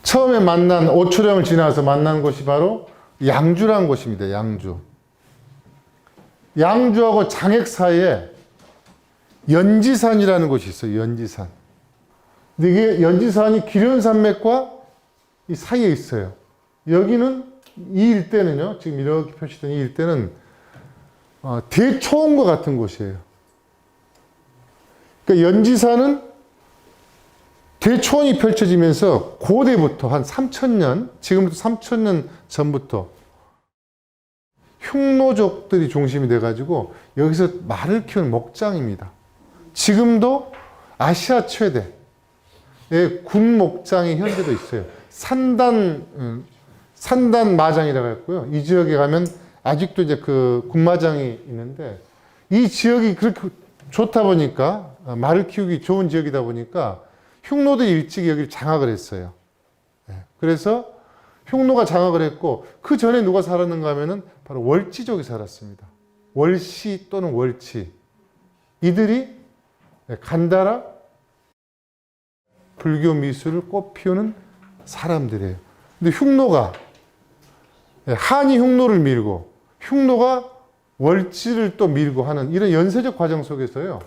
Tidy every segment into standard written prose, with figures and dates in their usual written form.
처음에 만난 오초령을 지나서 만난 곳이 바로 양주라는 곳입니다. 양주. 양주하고 장액 사이에 연지산이라는 곳이 있어요. 연지산. 근데 이게 연지산이 기련산맥과 이 사이에 있어요. 여기는 이 일대는요, 지금 이렇게 표시된 이 일대는 대초원과 같은 곳이에요. 그러니까 연지산은 대초원이 펼쳐지면서 고대부터 한 3000년, 지금부터 3000년 전부터 흉노족들이 중심이 돼가지고 여기서 말을 키우는 목장입니다. 지금도 아시아 최대의 군 목장이 현재도 있어요. 산단 마장이라고 했고요. 이 지역에 가면 아직도 이제 그 군마장이 있는데 이 지역이 그렇게 좋다 보니까 말을 키우기 좋은 지역이다 보니까 흉노들이 일찍 여기를 장악을 했어요. 그래서 흉노가 장악을 했고 그 전에 누가 살았는가 하면은 바로 월지족이 살았습니다. 월시 또는 월치. 이들이 간다라 불교 미술을 꽃피우는 사람들이에요. 근데 흉노가 한이 흉노를 밀고 흉노가 월치를 또 밀고 하는 이런 연쇄적 과정 속에서요.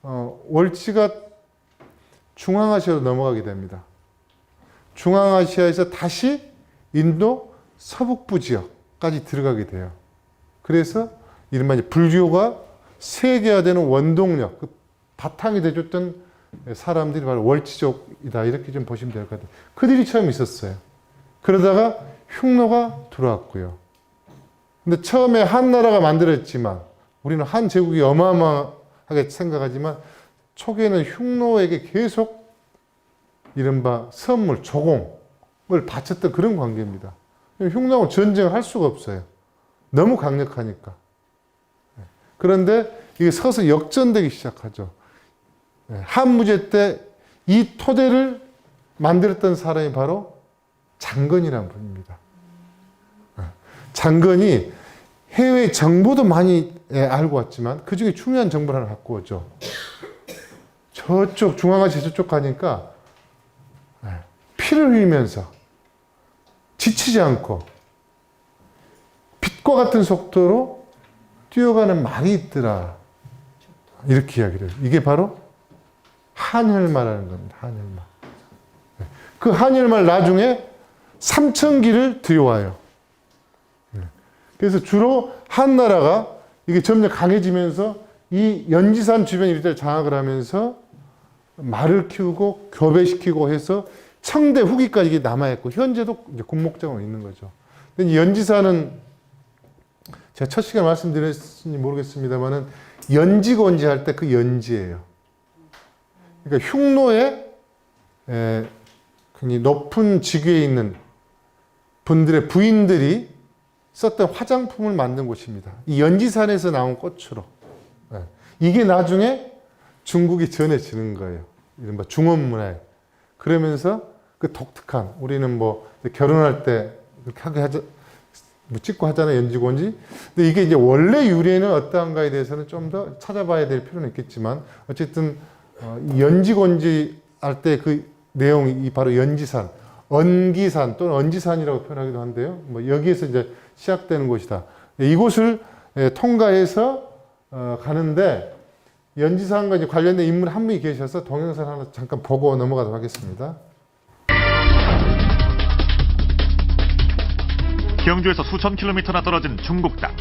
월치가 중앙아시아로 넘어가게 됩니다. 중앙아시아에서 다시 인도 서북부 지역까지 들어가게 돼요. 그래서 이른바 불교가 세계화되는 원동력, 그 바탕이 돼줬던 사람들이 바로 월치족이다. 이렇게 좀 보시면 될 것 같아요. 그들이 처음 있었어요. 그러다가 흉노가 들어왔고요. 근데 처음에 한나라가 만들었지만 우리는 한 제국이 어마어마하게 생각하지만 초기에는 흉노에게 계속 이른바 선물, 조공을 바쳤던 그런 관계입니다. 흉노하고 전쟁을 할 수가 없어요. 너무 강력하니까. 그런데 이게 서서 역전되기 시작하죠. 한무제 때 이 토대를 만들었던 사람이 바로 장건이라는 분입니다. 장건이 해외 정보도 많이 알고 왔지만 그 중에 중요한 정보를 하나 갖고 오죠. 저쪽 중앙아시아 저쪽 가니까 피를 흘리면서 지치지 않고 빛과 같은 속도로 뛰어가는 말이 있더라. 이렇게 이야기를 해요. 이게 바로 한혈마라는 겁니다. 한혈마. 그 한혈마를 나중에 삼천기를 들여와요. 그래서 주로 한나라가 이게 점점 강해지면서 이 연지산 주변 일대를 장악을 하면서 말을 키우고 교배시키고 해서 청대 후기까지 이게 남아있고 현재도 이제 군목장으로 있는 거죠. 근데 연지산은 제가 첫 시간에 말씀드렸는지 모르겠습니다만은 연지곤지 할 때 그 연지예요. 그러니까 흉노의 굉장히 높은 직위에 있는 분들의 부인들이 썼던 화장품을 만든 곳입니다. 이 연지산에서 나온 꽃으로. 이게 나중에 중국이 전해지는 거예요. 이른바 중원문화에. 그러면서 그 독특한, 우리는 뭐 결혼할 때 그렇게 하게 하자, 뭐 찍고 하잖아요, 연지곤지. 근데 이게 이제 원래 유래는 어떠한가에 대해서는 좀 더 찾아봐야 될 필요는 있겠지만, 어쨌든, 연지곤지 할 때 그 내용이 바로 연지산, 언기산 또는 언지산이라고 표현하기도 한데요. 뭐 여기에서 이제 시작되는 곳이다. 이곳을 통과해서 가는데 연지산과 이제 관련된 인물 한 분이 계셔서 동영상 하나 잠깐 보고 넘어가도록 하겠습니다. 경주에서 수천 킬로미터나 떨어진 중국 땅.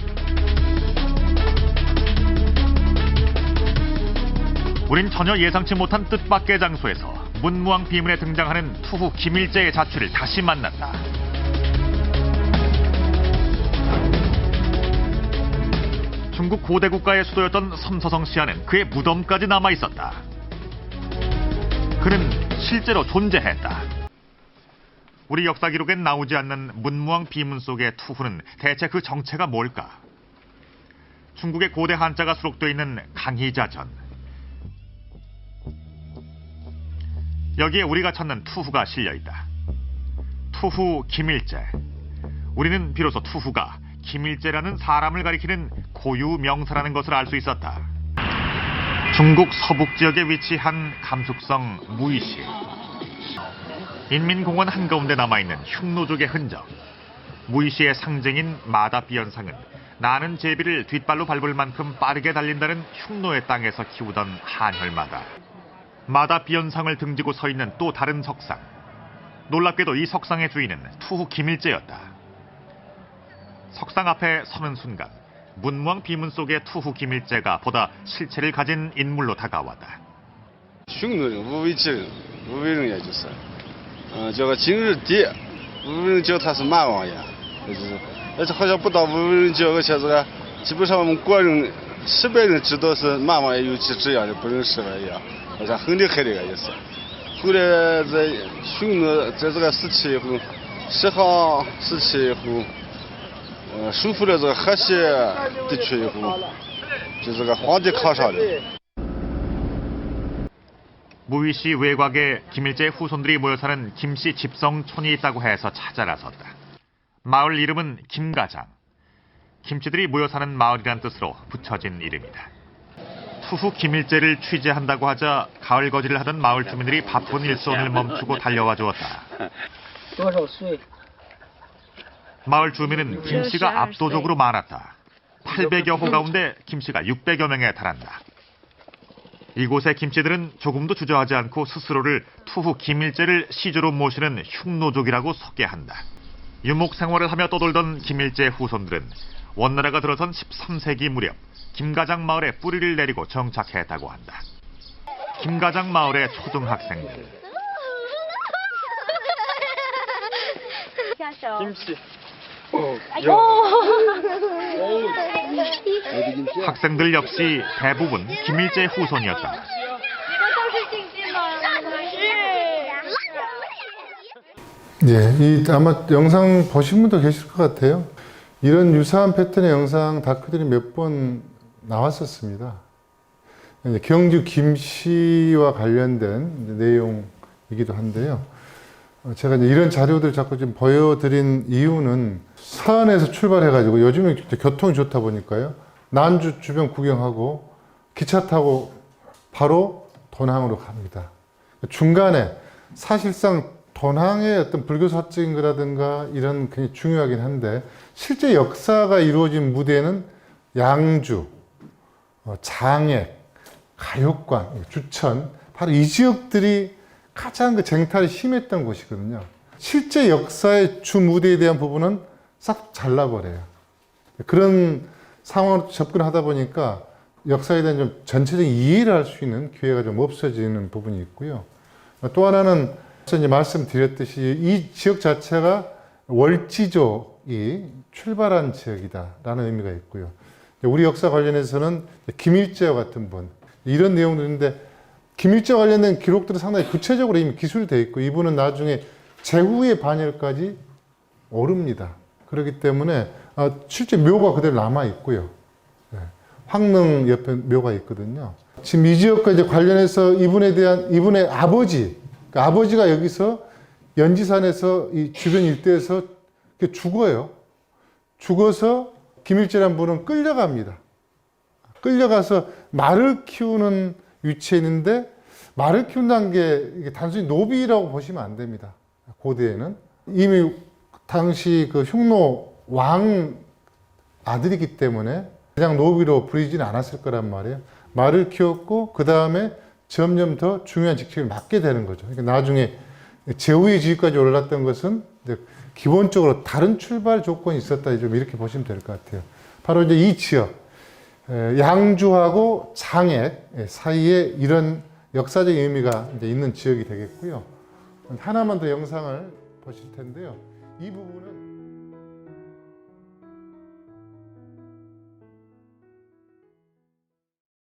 우린 전혀 예상치 못한 뜻밖의 장소에서 문무왕 비문에 등장하는 투후 김일제의 자취를 다시 만났다. 중국 고대 국가의 수도였던 섬서성 시안은 그의 무덤까지 남아 있었다. 그는 실제로 존재했다. 우리 역사 기록엔 나오지 않는 문무왕 비문 속의 투후는 대체 그 정체가 뭘까? 중국의 고대 한자가 수록되어 있는 강희자전. 여기에 우리가 찾는 투후가 실려있다. 투후 김일제. 우리는 비로소 투후가 김일제라는 사람을 가리키는 고유 명사라는 것을 알 수 있었다. 중국 서북 지역에 위치한 감숙성 무이시. 인민공원 한가운데 남아있는 흉노족의 흔적. 무의시의 상징인 마다비연상은 나는 제비를 뒷발로 밟을 만큼 빠르게 달린다는 흉노의 땅에서 키우던 한혈마다. 마다비연상을 등지고 서 있는 또 다른 석상. 놀랍게도 이 석상의 주인은 투후 김일제였다. 석상 앞에 서는 순간 문무왕 비문 속의 투후 김일제가 보다 실체를 가진 인물로 다가왔다. 흉노人吴为之吴为人也就是，叫个今日蝶，吴为人叫他是马王爷，而且好像不到吴为人叫个像这个，基本上我们国人1000人知道是马王爷有其这样的不认识了一样，好像很厉害的个意思。后来在匈奴在这个时期以后，西汉时期以后，收复了这个河西地区以后，就这个皇帝考上的。 무의시 외곽에 김일제 후손들이 모여 사는 김씨 집성촌이 있다고 해서 찾아 나섰다. 마을 이름은 김가장. 김씨들이 모여 사는 마을이란 뜻으로 붙여진 이름이다. 투후 김일제를 취재한다고 하자 가을 거지를 하던 마을 주민들이 바쁜 일손을 멈추고 달려와 주었다. 마을 주민은 김씨가 압도적으로 많았다. 800여 호 가운데 김씨가 600여 명에 달한다. 이곳의 김씨들은 조금도 주저하지 않고 스스로를 투후 김일제를 시조로 모시는 흉노족이라고 소개한다. 유목 생활을 하며 떠돌던 김일제 후손들은 원나라가 들어선 13세기 무렵 김가장 마을에 뿌리를 내리고 정착했다고 한다. 김가장 마을의 초등학생들. 김씨. 학생들 역시 대부분 김일제 후손이었다. 예, 아마 영상 보신 분도 계실 것 같아요. 이런 유사한 패턴의 영상 다큐들이 몇 번 나왔었습니다. 경주 김씨와 관련된 내용이기도 한데요. 제가 이제 이런 자료들 자꾸 좀 보여드린 이유는 서안에서 출발해가지고 요즘에 교통이 좋다 보니까요. 난주 주변 구경하고 기차 타고 바로 돈항으로 갑니다. 중간에 사실상 돈항의 어떤 불교 사적인 거라든가 이런 굉장히 중요하긴 한데 실제 역사가 이루어진 무대는 양주, 장액, 가욕관, 주천 바로 이 지역들이 가장 그 쟁탈이 심했던 곳이거든요. 실제 역사의 주 무대에 대한 부분은 싹 잘라버려요. 그런 상황으로 접근하다 보니까 역사에 대한 좀 전체적인 이해를 할 수 있는 기회가 좀 없어지는 부분이 있고요. 또 하나는 이제 말씀드렸듯이 이 지역 자체가 월지족이 출발한 지역이다라는 의미가 있고요. 우리 역사 관련해서는 김일제와 같은 분 이런 내용들인데 김일제와 관련된 기록들은 상당히 구체적으로 이미 기술되어 있고 이분은 나중에 제후의 반열까지 오릅니다. 그렇기 때문에 실제 묘가 그대로 남아 있고요. 황릉 옆에 묘가 있거든요. 지금 이 지역과 이제 관련해서 이분의 아버지, 그러니까 아버지가 여기서 연지산에서 이 주변 일대에서 죽어요. 죽어서 김일제라는 분은 끌려갑니다. 끌려가서 말을 키우는 위치에 있는데 말을 키운다는 게 이게 단순히 노비라고 보시면 안 됩니다. 고대에는 이미 당시 그 흉노 왕 아들이기 때문에 그냥 노비로 부리지는 않았을 거란 말이에요. 말을 키웠고 그 다음에 점점 더 중요한 직책을 맡게 되는 거죠. 그러니까 나중에 제후의 지위까지 올랐던 것은 이제 기본적으로 다른 출발 조건이 있었다 좀 이렇게 보시면 될 것 같아요. 바로 이제 이 지역 양주하고 장액 사이에 이런 역사적 의미가 이제 있는 지역이 되겠고요. 하나만 더 영상을 보실 텐데요. 이 부분은